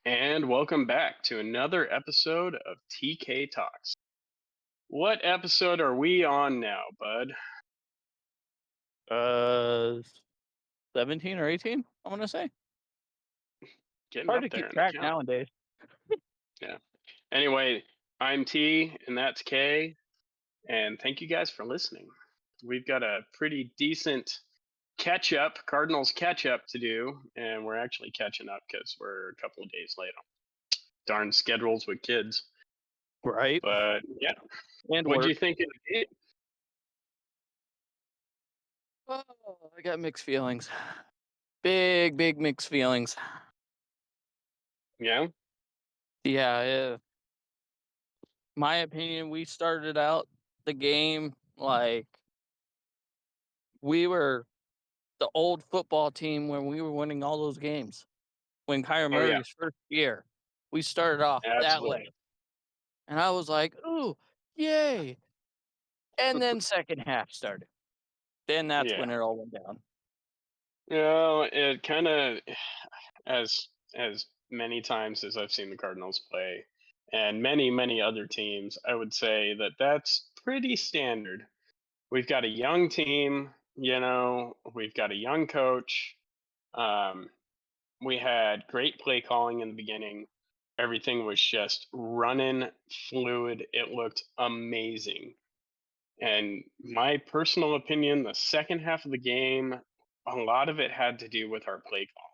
And welcome back to another episode of TK Talks. What episode are we on now, bud? Uh, 17 or 18, I wanna say. Getting Hard up to keep there in the track count. nowadays. Yeah. Anyway, I'm T and that's K, and thank you guys for listening. We've got a pretty decent catch up, Cardinals catch up to do, and we're actually catching up because we're a couple of days late on darn schedules with kids. Right. But yeah, And what'd you work. think of the game? Oh, I got mixed feelings. Big mixed feelings. Yeah, Yeah, my opinion, we started out the game like we were the old football team when we were winning all those games. When Kyler oh yeah, Murray's first year, we started off that way. absolutely. And I was like, "Ooh, yay." And then second half started. Then that's Yeah. when it all went down. It kind of as many times as I've seen the Cardinals play, and many other teams, I would say that that's pretty standard. We've got a young team, we've got a young coach. Um, we had great play calling in the beginning. Everything was just running fluid. It looked amazing. And my personal opinion, the second half of the game, a lot of it had to do with our play call.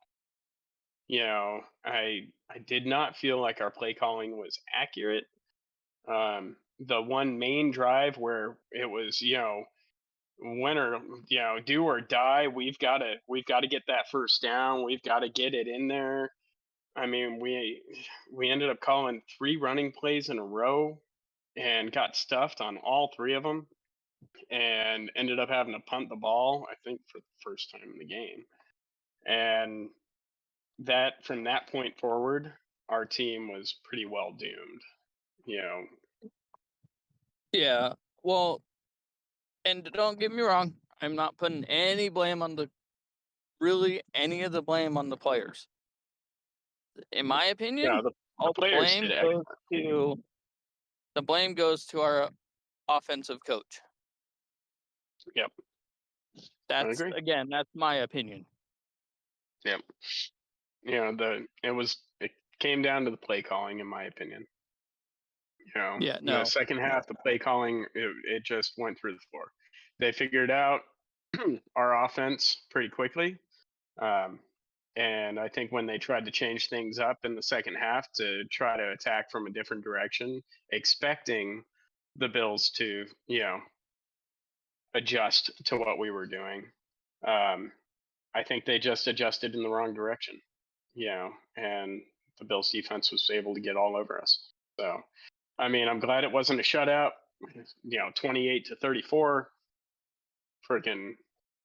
I did not feel like our play calling was accurate. The one main drive where it was, win or do or die. We've got to get that first down. We've got to get it in there. I mean, we ended up calling three running plays in a row and got stuffed on all three of them and ended up having to punt the ball, I think, for the first time in the game. And that from that point forward, our team was pretty well doomed. You know, Yeah. Well, and don't get me wrong, I'm not putting any blame on the really any of the blame on the players. In my opinion, the all the players blame did goes excellent. to our offensive coach. Yep, I That's agree. again, that's my opinion. Yep, it came down to the play calling, in my opinion. Yeah, In the no. second half, the play calling it just went through the floor. They figured out our offense pretty quickly. Um, and I think when they tried to change things up in the second half to try to attack from a different direction, expecting the Bills to, adjust to what we were doing, um, I think they just adjusted in the wrong direction, and the Bills defense was able to get all over us. So, I mean, I'm glad it wasn't a shutout, 28-34. Freaking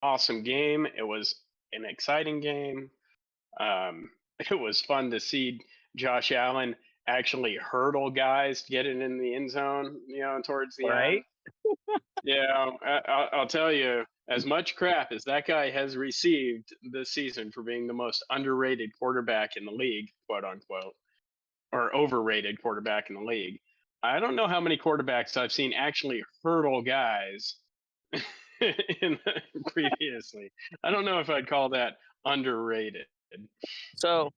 awesome game. It was an exciting game. It was fun to see Josh Allen actually hurdle guys to get it in the end zone, towards the Right? end. Yeah, I'll tell you, as much crap as that guy has received this season for being the most underrated quarterback in the league, quote unquote, or overrated quarterback in the league, I don't know how many quarterbacks I've seen actually hurdle guys in previously. I don't know if I'd call that underrated. So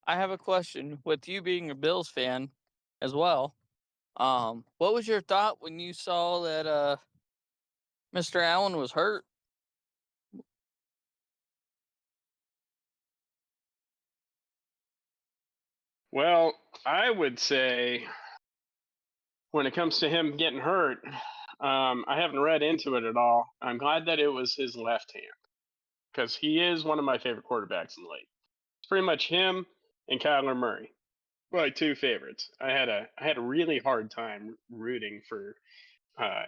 I have a question with you being a Bills fan as well. What was your thought when you saw that Mr. Allen was hurt? Well, I would say when it comes to him getting hurt, I haven't read into it at all. I'm glad that it was his left hand because he is one of my favorite quarterbacks in the league. It's pretty much him and Kyler Murray, my two favorites. I had a really hard time uh,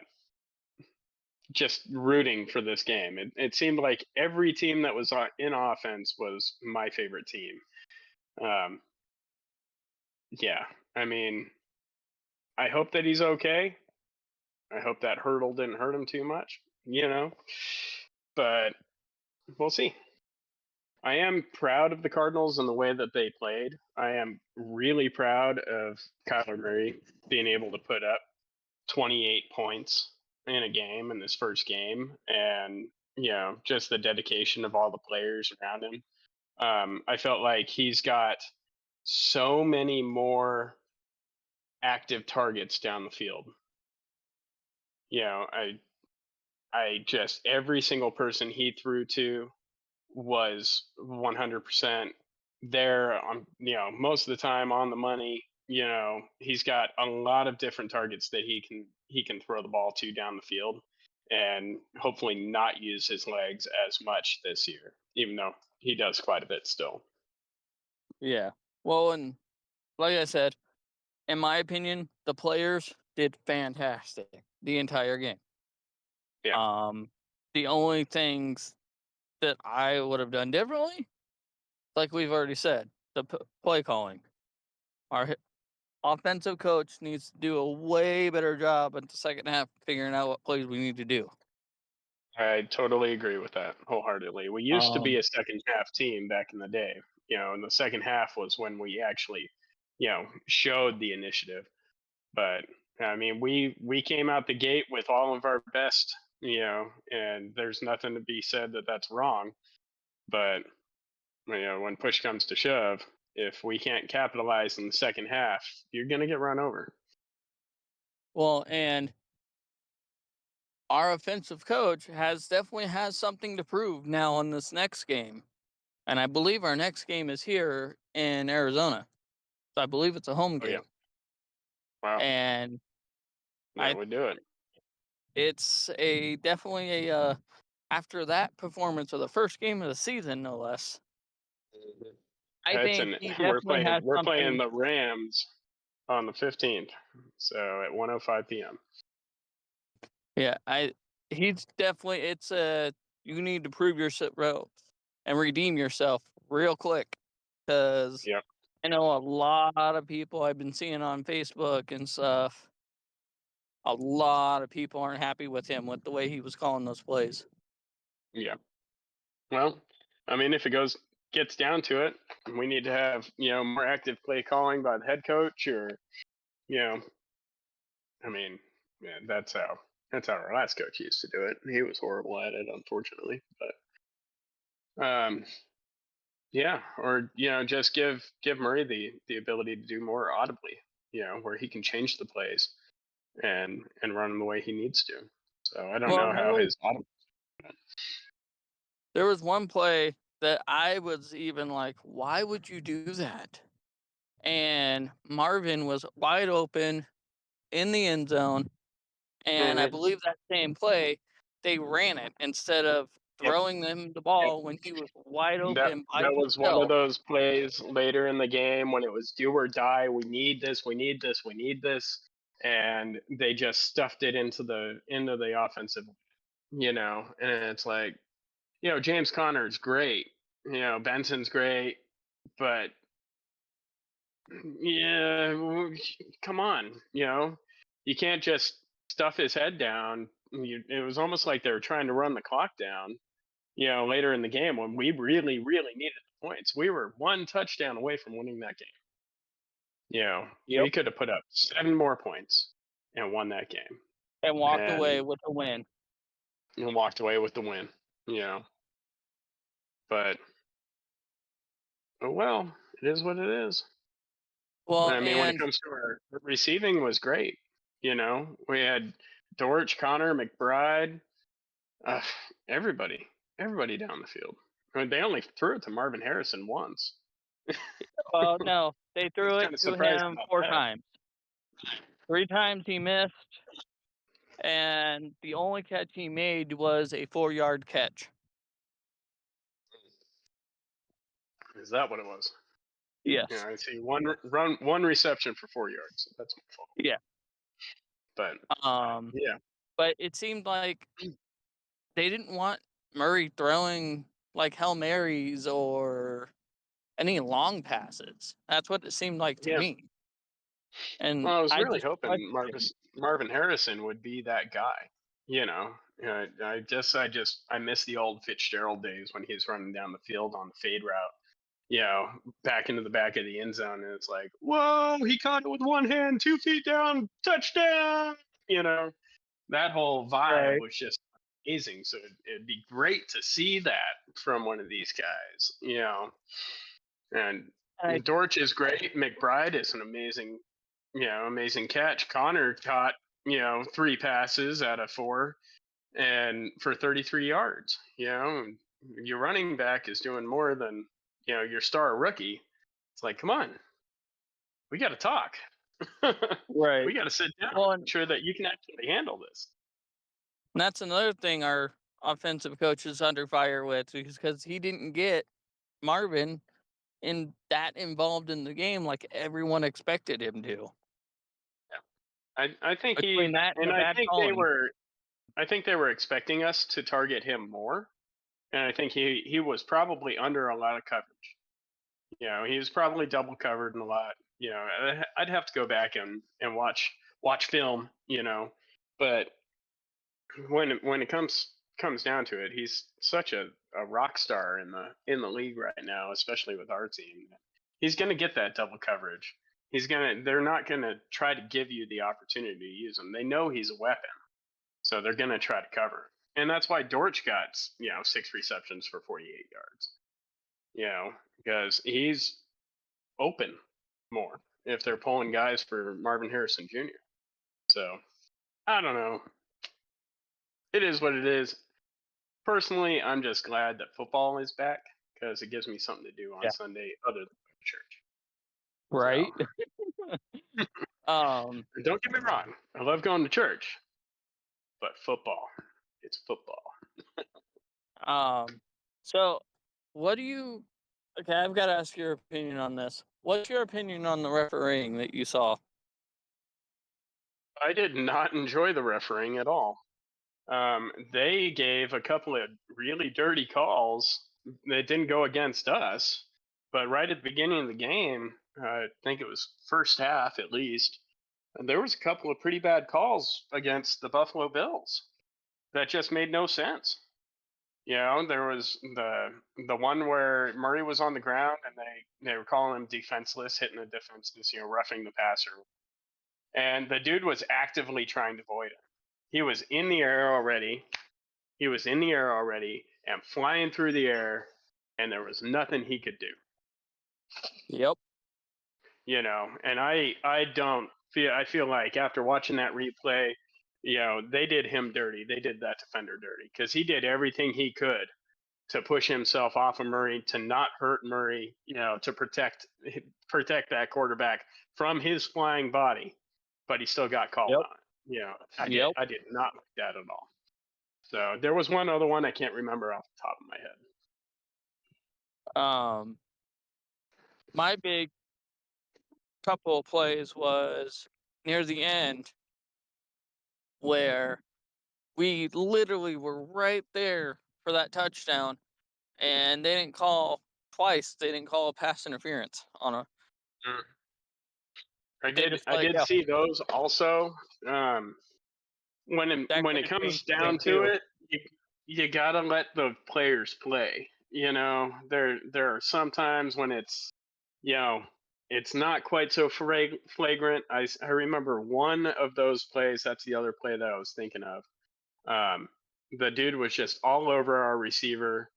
rooting for this game. It seemed like every team that was in offense was my favorite team. Um, yeah, I mean, I hope that he's okay. I hope that hurdle didn't hurt him too much, but we'll see. I am proud of the Cardinals and the way that they played. I am really proud of Kyler Murray being able to put up 28 points in a game in this first game, and just the dedication of all the players around him. I felt like he's got so many more active targets down the field. You know, I just every single person he threw to was 100% there on, most of the time on the money. He's got a lot of different targets that he can throw the ball to down the field, and hopefully not use his legs as much this year, even though he does quite a bit still. Yeah. Well, and like I said, in my opinion, the players did fantastic the entire game. Yeah. Um, the only things that I would have done differently, like we've already said, the play calling. Our offensive coach needs to do a way better job in the second half figuring out what plays we need to do. I totally agree with that wholeheartedly. We used to be Um, a second half team back in the day, and the second half was when we actually, showed the initiative. But I mean, we came out the gate with all of our best, and there's nothing to be said that that's wrong. But when push comes to shove, if we can't capitalize in the second half, you're gonna get run over. well, and our offensive coach has something to prove now in this next game. And I believe our next game is here in Arizona. So I believe it's a home Oh yeah, game. wow, And that I would do it. it's a definitely a after that performance of the first game of the season, no less. I That's think an he we're definitely playing has we're playing something. the Rams on the 15th, so at 1:05 p.m. Yeah, he's definitely it's a you need to prove yourself and redeem yourself real quick because Yep. I know a lot of people I've been seeing on Facebook and stuff. A lot of people aren't happy with him with the way he was calling those plays. Yeah. Well, I mean, if it gets down to it, we need to have more active play calling by the head coach, or you know, I mean, yeah, that's how our last coach used to do it. He was horrible at it, unfortunately. But yeah, or just give Murray the ability to do more audibly, where he can change the plays and run them the way he needs to. So I don't Well, know how his audible. there was one play that I was even like, why would you do that? And Marvin was wide open in the end zone. And I Mhm. believe that same play, they ran it instead of Yep. throwing them the Yep. ball when he was wide That open by that was one of himself. those plays later in the game when it was do or die. We need this. We need this. We need this. And they just stuffed it into the offensive, and it's like, James Conner's great. Benson's great, but yeah, come on, you can't just stuff his head down. It was almost like they were trying to run the clock down. Later in the game when we really, really needed the points. We were one touchdown away from winning that game. Yep. We could have put up 7 more points and won that game, And walked away and, with a win. walked away with the win. But oh well, it is what it is. Well, I mean, when it and comes to our receiving, was great. We had Dortch, Connor, McBride, uh, everybody, everybody down the field. I mean, they only threw it to Marvin Harrison once. well, no, they I was threw it kind of to surprised him about 4 times. 3 times he missed, and the only catch he made was a 4-yard catch. that. Is that what it was? Yes. I see one reception for 4 yards. That's my fault. Yeah. But Um, yeah, but it seemed like they didn't want Murray throwing like Hail Marys or any long passes. That's what it seemed like to yeah. me. And Well, I was I really just hoping questioned. Marvin Harrison would be that guy. You know, I miss the old Fitzgerald days when he's running down the field on the fade route. Back into the back of the end zone, and it's like, whoa, he caught it with one hand, 2 feet down, touchdown. You know, that whole vibe Right. was just amazing. So it'd be great to see that from one of these guys. And I Dortch is great. McBride is an amazing catch. Connor caught 3 passes out of 4 and for 33 yards. Your running back is doing more than your star rookie. It's like, come on, we got to talk. right. We got to sit down, Well, make sure that you can actually handle this. and that's another thing our offensive coach is under fire with because he didn't get Marvin in that involved in the game like everyone expected him to. I think Between he that and and the I bad think they calling. were I think they were expecting us to target him more, and I think he was probably under a lot of coverage. He was probably double covered in a lot. I'd have to go back and watch film. But when it comes down to it, he's such a rock star in the league right now, especially with our team. He's going to get that double coverage. They're not going to try to give you the opportunity to use him. They know he's a weapon, so they're going to try to cover. And that's why Dortch got 6 receptions for 48 yards. Because he's open more if they're pulling guys for Marvin Harrison Jr. So I don't know. It is what it is. Personally, I'm just glad that football is back because it gives me something to do on Yeah. Sunday other than go to church. Right. So um don't get me wrong, I love going to church, but football, it's football. um so what do you okay, I've got to ask your opinion on this. What's your opinion on the refereeing that you saw? I did not enjoy the refereeing at all. They gave a couple of really dirty calls that didn't go against us, but right at the beginning of the game, I think it was first half at least, there was a couple of pretty bad calls against the Buffalo Bills that just made no sense. There was the one where Murray was on the ground and they were calling him defenseless, hitting the defenseless, roughing the passer, and the dude was actively trying to avoid it. He was in the air already. He was in the air already and flying through the air, and there was nothing he could do. Yep. And I don't feel I feel like after watching that replay, they did him dirty. They did that defender dirty because he did everything he could to push himself off of Murray, to not hurt Murray, to protect that quarterback from his flying body, but he still got called Yep. on it. Yep. I did not like that at all. So there was one other one I can't remember off the top of my head. um my big couple of plays was near the end where we literally were right there for that touchdown, and they didn't call twice. They didn't call a pass interference on a. Mm. I They did just I let it did go. see those also. When it, That when could it have comes changed the down game to too. it, you gotta let the players play. There are some times when you know it's not quite so flagrant. I remember one of those plays. That's the other play that I was thinking of. Um, the dude was just all over our receiver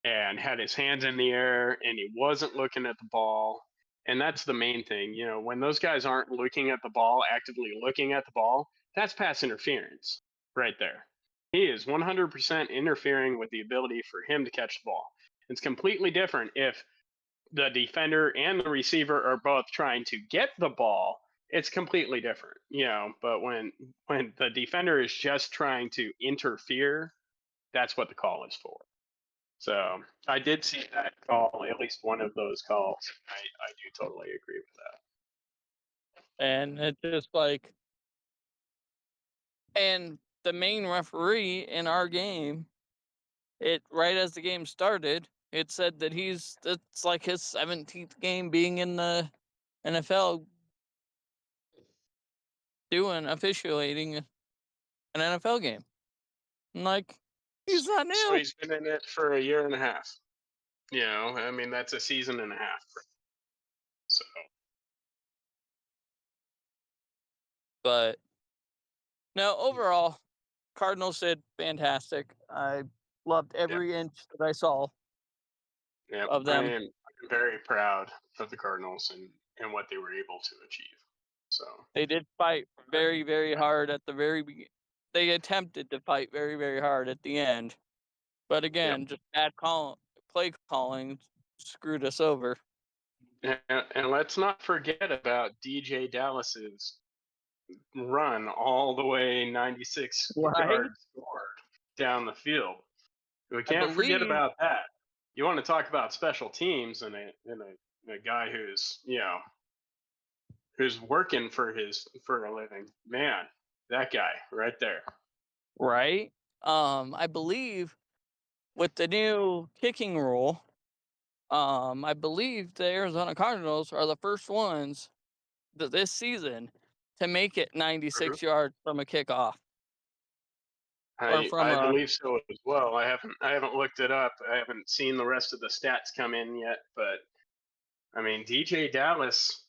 and had his hands in the air, and he wasn't looking at the ball. And that's the main thing. When those guys aren't looking at the ball, actively looking at the ball, that's pass interference right there. He is 100% interfering with the ability for him to catch the ball. It's completely different if the defender and the receiver are both trying to get the ball. It's completely different. But when the defender is just trying to interfere, that's what the call is for. So I did see that call, at least one of those calls. I do totally agree with that. And it's just like, and the main referee in our game, it right as the game started, it said that it's like his 17th game being in the NFL doing officiating an NFL game. I'm like, he's not So new. he's been in it for a year and a half. You know, I mean, that's a season and a half. So, But no, overall, Cardinals did fantastic. I loved yeah, every inch that I saw yeah, of them. I'm very proud of the Cardinals and what they were able to achieve. So, They did fight very, very hard at the very beginning. They attempted to fight very, very hard at the end. But yep. again, just bad play calling screwed us over. And let's not forget about DJ Dallas's run all the way 96 Right? yards scored down the field. We I can't forget believe about that. You want to talk about special teams and a guy who's working for a living. Man, that guy right there. right? I believe with the new kicking rule, I believe the Arizona Cardinals are the first ones this season to make it Mhm. 96 yards from a kickoff or from I a believe so as well. I haven't looked it up. I haven't seen the rest of the stats come in yet, but I mean DJ Dallas,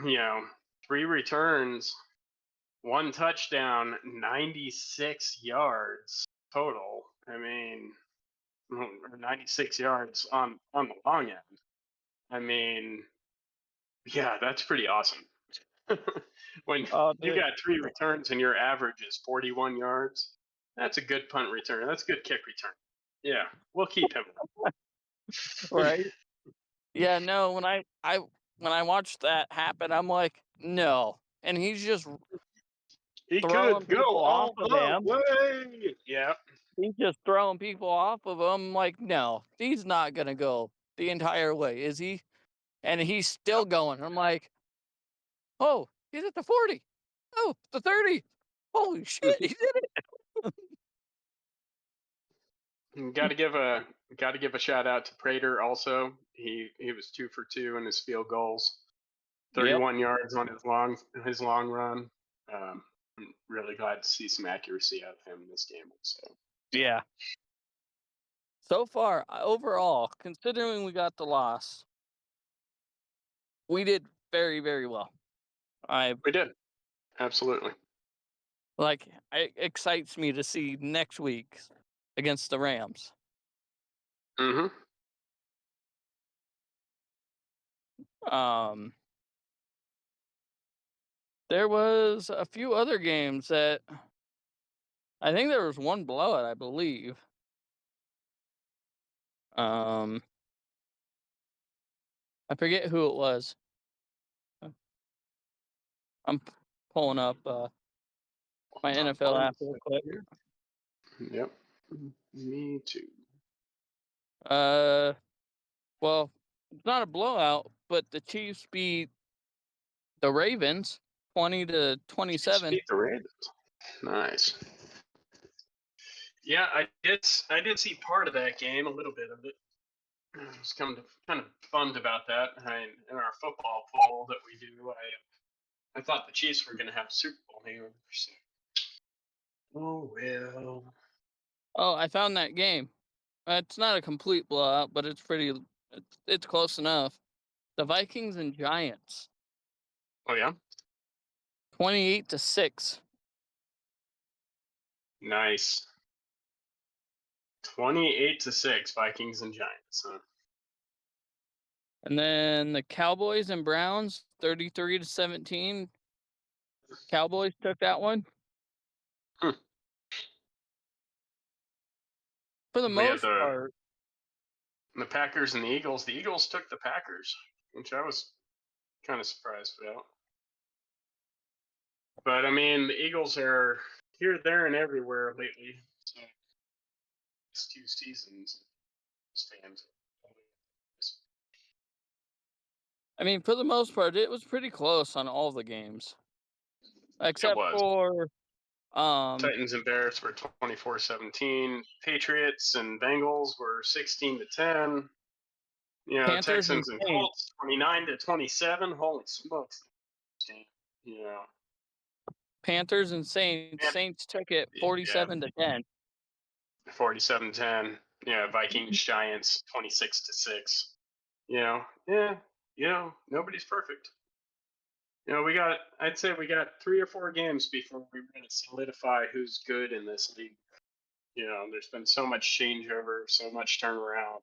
you know, 3 returns, 1 touchdown, 96 yards total. I mean, or 96 yards on the long end. I mean, yeah, that's pretty awesome. When you dude, got 3 returns and your average is 41 yards, that's a good punt return. That's a good kick return. Yeah, we'll keep him. right? Yeah, no, when I watched that happen, I'm like, no. And he's just He throwing could go people off all of the him. way. Yeah. He's just throwing people off of him. Like, no, he's not gonna go the entire way, is he? And he's still going. I'm like, oh, he's at the 40. Oh, the 30. Holy shit, he did it. Got to give a got to give a shout out to Prater also. He was 2 for 2 in his field goals, Yep. 31 yards on his long run. I'm really glad to see some accuracy out of him in this game. So Yeah. So far, overall, considering we got the loss, we did very, very well. I we did absolutely. like it excites me to see next week against the Rams. Hmm. Um there was a few other games that I think there was one blowout, I believe. Um I forget who it was. I'm pulling up my NFL One app real second quick. here. Yep. Me too. Uh well, it's not a blowout, but the Chiefs beat the Ravens 20 to Chiefs 27. beat the Ravens. Nice. Yeah, I did see part of that game, a little bit of it. I was kind of bummed about that. In our football poll that we do, I thought the Chiefs were going to have a Super Bowl here. So. Oh well. Oh, I found that game. It's not a complete blowout, but it's close enough. The Vikings and Giants, Oh yeah. 28 to 6. Nice. 28-6, Vikings and Giants. Huh? And then the Cowboys and Browns, 33 to 17. Cowboys took that one. Hmm. For the We had most part, the Packers and the Eagles. The Eagles took the Packers, which I was kind of surprised about. But I mean, the Eagles are here, there, and everywhere lately. So it's 2 seasons stands. I mean, for the most part, it was pretty close on all the games. It Except was. for um Titans and Bears were 24-17. Patriots and Bengals were 16-10. You know, Panthers and Texans and Saints. Colts 29-27. Holy smokes! You know, Panthers and Saints. man, Saints took it yeah, 47 to 10. 47-10. Yeah, Vikings Giants 26-6. Yeah, nobody's perfect. I'd say we got 3 or 4 games before we really solidify who's good in this league. There's been so much changeover, so much turnaround.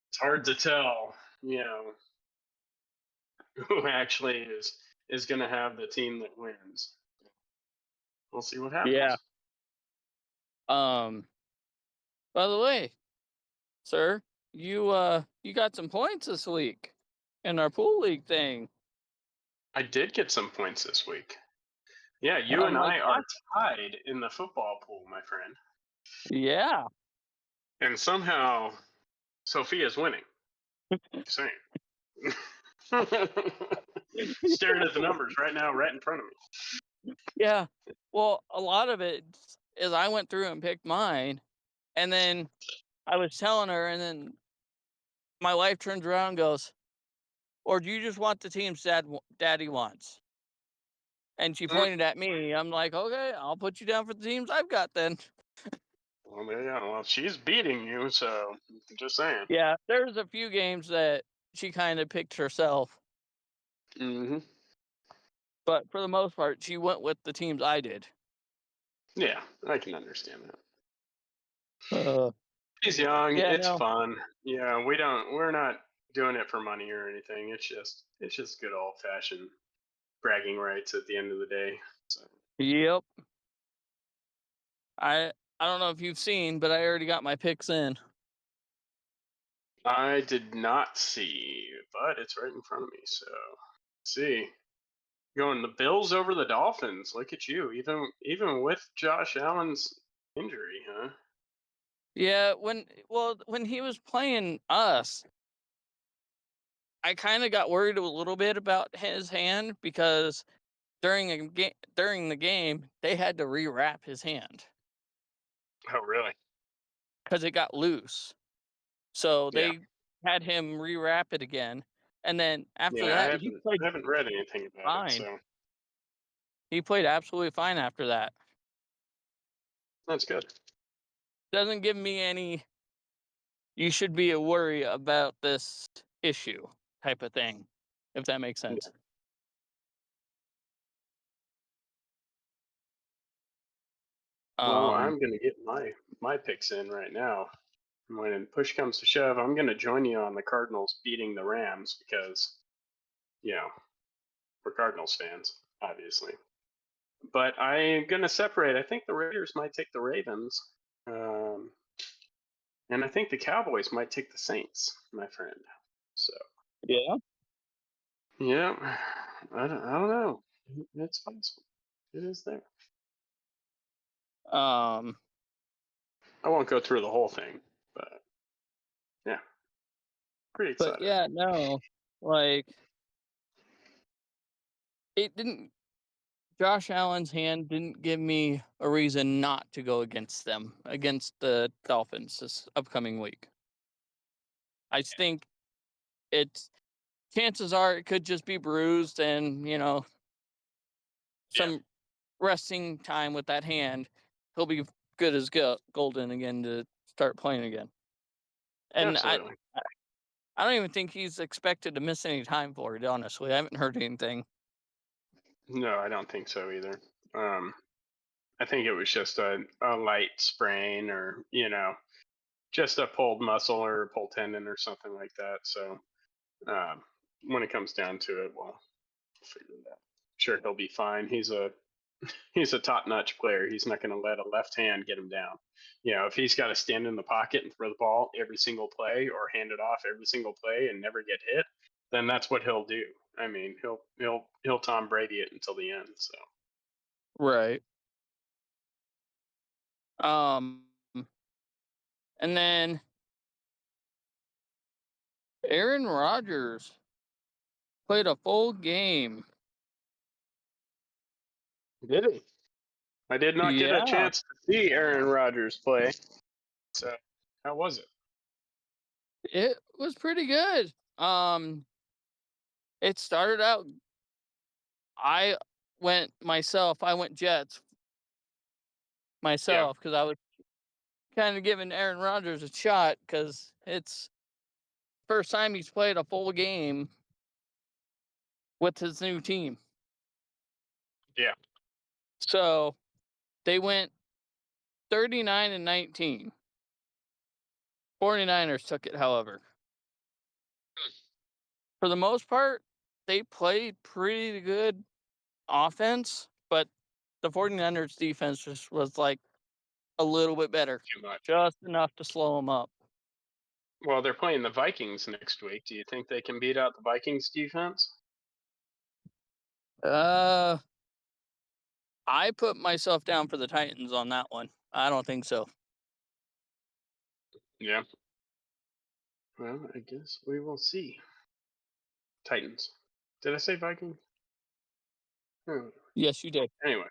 It's hard to tell, you know, who actually is going to have the team that wins. We'll see what Yeah. happens. Um. By the way, sir, you got some points this week in our pool league thing. I did get some points this week. Yeah, you and My I gosh. are tied in the football pool, my friend. Yeah. And somehow Sophia's winning. Just saying. Staring at the numbers right now, right in front of me. Yeah. Well, a lot of it is I went through and picked mine, and then I was telling her, and then my wife turns around and goes, "Or do you just want the teams daddy wants?" And she Mm. pointed at me. I'm like, "Okay, I'll put you down for the teams I've got then." Well, yeah, well, she's beating you, so just saying. Yeah, there's a few games that she kind of picked herself, Hmm. but for the most part, she went with the teams I did. Yeah, I can understand that. Uh, She's young. yeah, It's no, fun. Yeah, we're not doing it for money or anything. It's just good old fashioned bragging rights at the end of the day. So yep. I don't know if you've seen, but I already got my picks in. I did not see, but it's right in front of me. So let's see. Going the Bills over the Dolphins. Look at you. Even with Josh Allen's injury, huh? Yeah, when he was playing us, I kind of got worried a little bit about his hand because during the game they had to rewrap his hand Oh, really? because it got loose. So Yeah. they had him rewrap it again, and then after Yeah, I that he haven't played I haven't read anything about it, fine. so He played absolutely fine after that. that's good. Doesn't give me any you should be a worry about this issue type of thing, if that makes Yeah. sense. Well, Um, I'm gonna get my picks in right now. When push comes to shove, I'm gonna join you on the Cardinals beating the Rams because you know we're Cardinals fans, obviously. But I'm gonna separate. I think the Raiders might take the Ravens, um, and I think the Cowboys might take the Saints, my friend. So yeah. yeah, I don't know. It's possible. It is there. Um, I won't go through the whole thing, but yeah, pretty but excited. yeah, no, like it didn't. Josh Allen's hand didn't give me a reason not to go against them against the Dolphins this upcoming week. I think it's chances are it could just be bruised and Yeah, some resting time with that hand. He'll be good as golden again to start playing again. And absolutely. I don't even think he's expected to miss any time for it, honestly. I haven't heard anything. No, I don't think so either. Um, I think it was just a light sprain or, just a pulled muscle or a pulled tendon or something like that. So um, when it comes down to it, we'll figure it out. Sure, he'll be fine. He's a top-notch player. He's not going to let a left hand get him down. If he's got to stand in the pocket and throw the ball every single play or hand it off every single play and never get hit, then that's what he'll do. I mean, he'll Tom Brady it until the end. So Right. Um, and then Aaron Rodgers played a full game. did he? I did not get a Yeah, chance to see Aaron Rodgers play. So how was it? it was pretty good. It started out. I I went Jets Yeah. myself because I was kind of giving Aaron Rodgers a shot because it's first time he's played a full game with his new team. Yeah. So they went 39-19. 49ers took it, however. For the most part, they played pretty good offense, but the 49ers defense just was like a little bit better, Too much. just enough to slow them up. Well, they're playing the Vikings next week. Do you think they can beat out the Vikings defense? Uh, I put myself down for the Titans on that one. I don't think so. Yeah. Well, I guess we will see. Titans. Did I say Vikings? Hmm. Yes, you did. Anyway.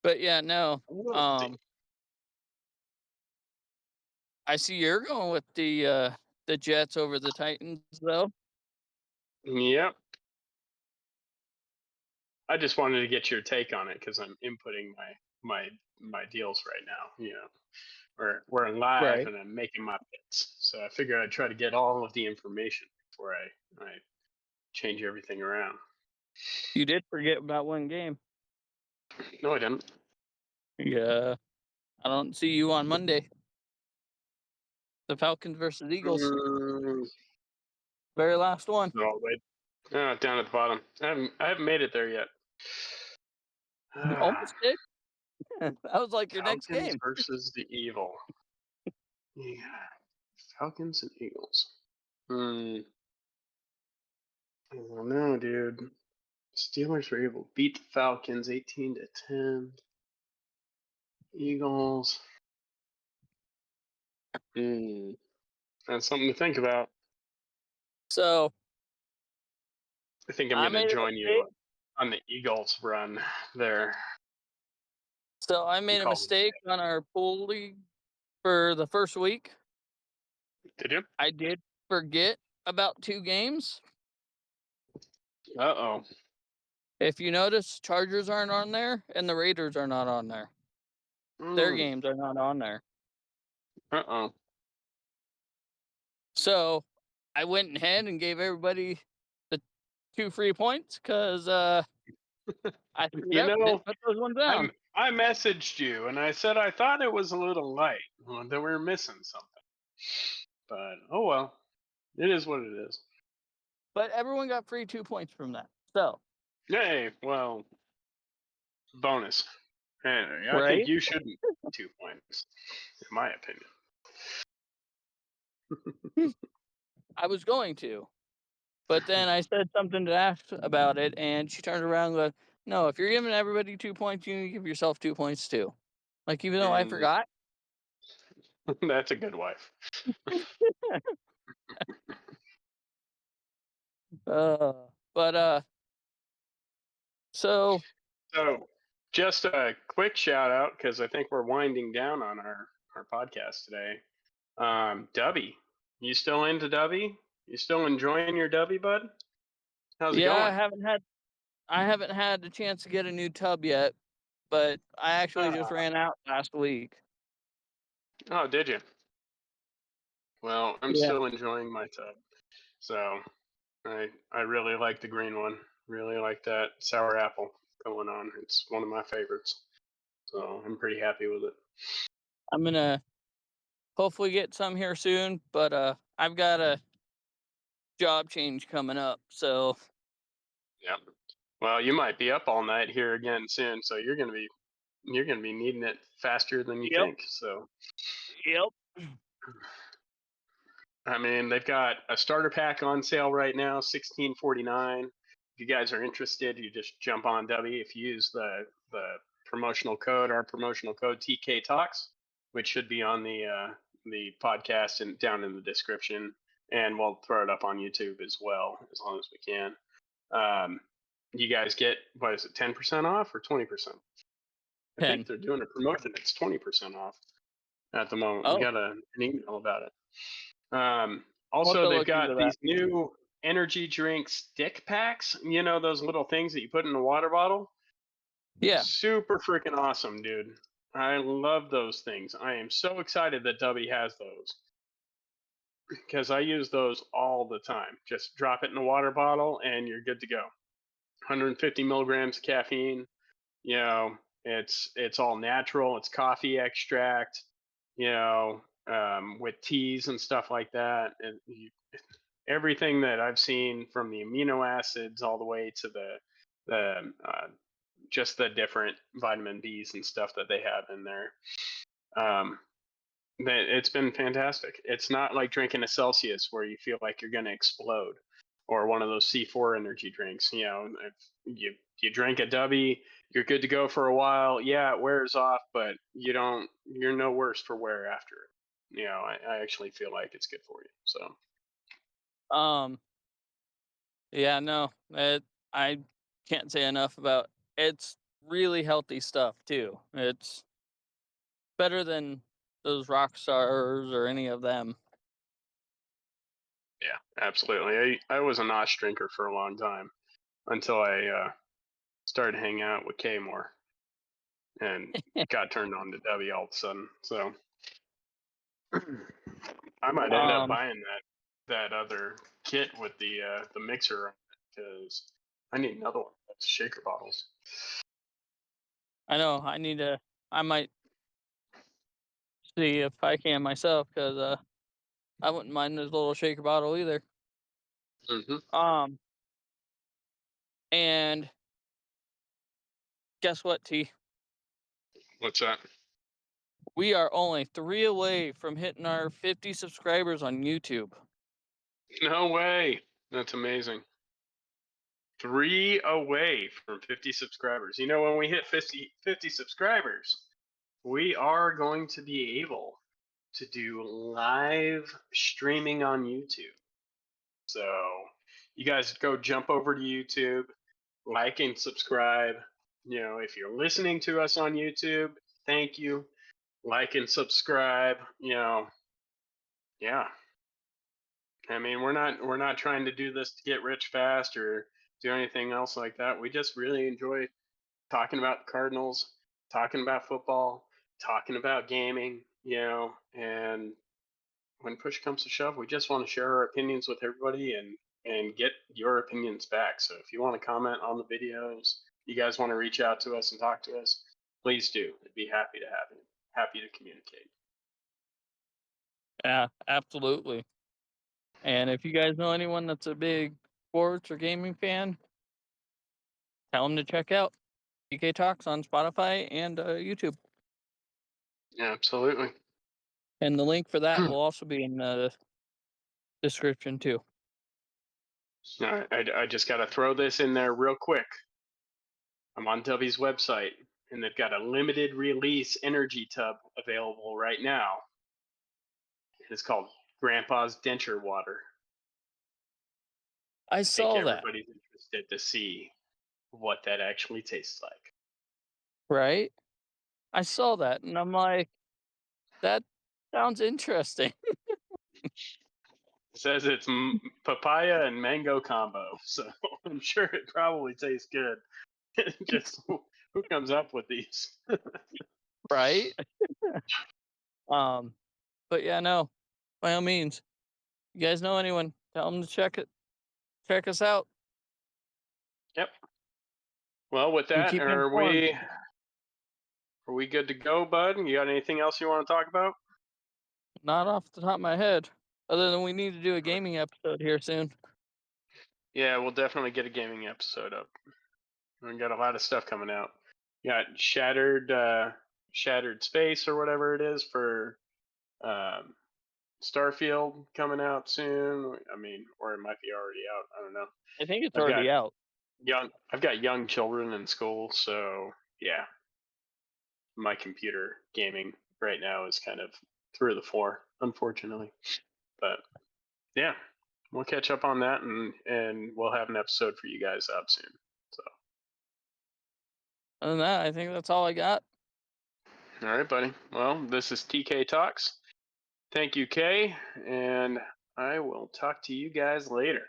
But yeah, no. We'll see. Um, I see you're going with the Jets over the Titans, though. Yep. I just wanted to get your take on it because I'm inputting my deals right now. We're live Right. and I'm making my bets, so I figured I'd try to get all of the information before I change everything around. You did forget about one game. No, I didn't. Yeah. I don't see you on Monday. The Falcons versus Eagles. Mm, Very last one. no, wait. Down at the bottom. I haven't made it there yet. You almost did. That was like your next Falcons game. versus the Evil. Yeah, Falcons and Eagles. Hmm. I don't know, dude. Steelers were able to beat the Falcons 18-10. Eagles. Hmm. That's something to think about. So I think I'm I going to made a join mistake. you on the Eagles run there. So I You made a call mistake on our pool league for the first week. Did you? I did forget about 2 games. Uh-oh. If you notice, Chargers aren't on there and the Raiders are not on there. Their Mm. games are not on there. Uh-oh. So I went ahead and gave everybody the 2 free points because I screwed You up and know, didn't put those ones down. I messaged you and I said I thought it was a little light, that we were missing something. But oh well, it is what it is. But everyone got free 2 points from that. So, Hey, well, bonus. Anyway, I think right? you shouldn't get 2 points, in my opinion. I was going to. But then I said something to Ash about it, and she turned around and goes, "No, if you're giving everybody 2 points, you need to give yourself 2 points too." Like, even though I Mm, forgot. that's a good wife. Uh, but so So, just a quick shout out because I think we're winding down on our podcast today. Dubby, you still into Dubby? You still enjoying your Dubby, bud? How's it yeah, going? I haven't had the chance to get a new tub yet, but I actually just Ah, ran out last week. oh, did you? Well, I'm Yeah. still enjoying my tub. So I really like the green one. Really like that sour apple going on. It's one of my favorites. So I'm pretty happy with it. I'm gonna hopefully get some here soon, but I've got a job change coming up, so Yeah. Well, you might be up all night here again soon, so you're gonna be needing it faster than you yep, think. So yep. I mean, they've got a starter pack on sale right now, $16.49. If you guys are interested, you just jump on W. If you use the promotional code, our promotional code TK Talks, which should be on the podcast and down in the description, and we'll throw it up on YouTube as well, as long as we can. Um, you guys get, what is it, 10% off or 20%? I think 10. they're doing a promotion. It's 20% off at the moment. We Oh, got an email about it. we'll have Also, to they've look got into that. these new energy drink stick packs. You know, those little things that you put in a water bottle. Yeah. Super freaking awesome, dude. I love those things. I am so excited that Dubby has those because I use those all the time. Just drop it in a water bottle and you're good to go. 150 milligrams of caffeine. You know, it's all natural. It's coffee extract. You know, with teas and stuff like that, and everything that I've seen from the amino acids all the way to the just the different vitamin B's and stuff that they have in there. Um, it's been fantastic. It's not like drinking a Celsius where you feel like you're going to explode, or one of those C4 energy drinks. You know, if you drink a Dubby, you're good to go for a while. Yeah, it wears off, but you're no worse for wear after it. You know, I actually feel like it's good for you. So Um. Yeah. No. I can't say enough about. It's really healthy stuff too. It's better than those rock stars or any of them. yeah, absolutely. I was a Nosh drinker for a long time until I started hanging out with Kay more and got turned on to Debbie all of a sudden. So I might end up um. buying that other kit with the mixer because I need another one. That's shaker bottles. I know. I need to. I might see if I can myself because I wouldn't mind this little shaker bottle either. Hmm. Um. And guess what, T? What's that? We are only 3 away from hitting our 50 subscribers on YouTube. No way. That's amazing. 3 away from 50 subscribers. You know, when we hit 50 subscribers, we are going to be able to do live streaming on YouTube. So you guys go jump over to YouTube, like and subscribe. You know, if you're listening to us on YouTube, thank you. Like and subscribe. You know, yeah. I mean, we're not trying to do this to get rich fast or do anything else like that. We just really enjoy talking about the Cardinals, talking about football, talking about gaming, you know, and when push comes to shove, we just want to share our opinions with everybody and get your opinions back. So if you want to comment on the videos, you guys want to reach out to us and talk to us, please do. I'd be happy to have you. Happy to communicate. Yeah, absolutely. And if you guys know anyone that's a big sports or gaming fan, tell them to check out PK Talks on Spotify and YouTube. Yeah, absolutely. And the link for that will also be in the description too. I just got to throw this in there real quick. I'm on Dubby's website, and they've got a limited release energy tub available right now. It's called Grandpa's Denture Water. I I think saw that, everybody's interested to see what that actually tastes like. right? I saw that and I'm like, that sounds interesting. It says it's papaya and mango combo, so I'm sure it probably tastes good. Just who comes up with these? Right? Um, but yeah, no, by all means, you guys know anyone, tell them to check us out Yep. Well, with and that, keep me are informed. we good to go, bud? You got anything else you want to talk about? Not off the top of my head, other than we need to do a gaming episode here soon. Yeah, we'll definitely get a gaming episode up. We got a lot of stuff coming out. You got Shattered Space or whatever it is for um, Starfield coming out soon. I mean, or it might be already out. I don't know. I think it's I've got already out. young children in school, so yeah, my computer gaming right now is kind of through the floor, unfortunately. But yeah, we'll catch up on that and we'll have an episode for you guys up soon. So Other than that, I think that's all I got. all right, buddy. Well, this is TK Talks. Thank you, Kay, and I will talk to you guys later.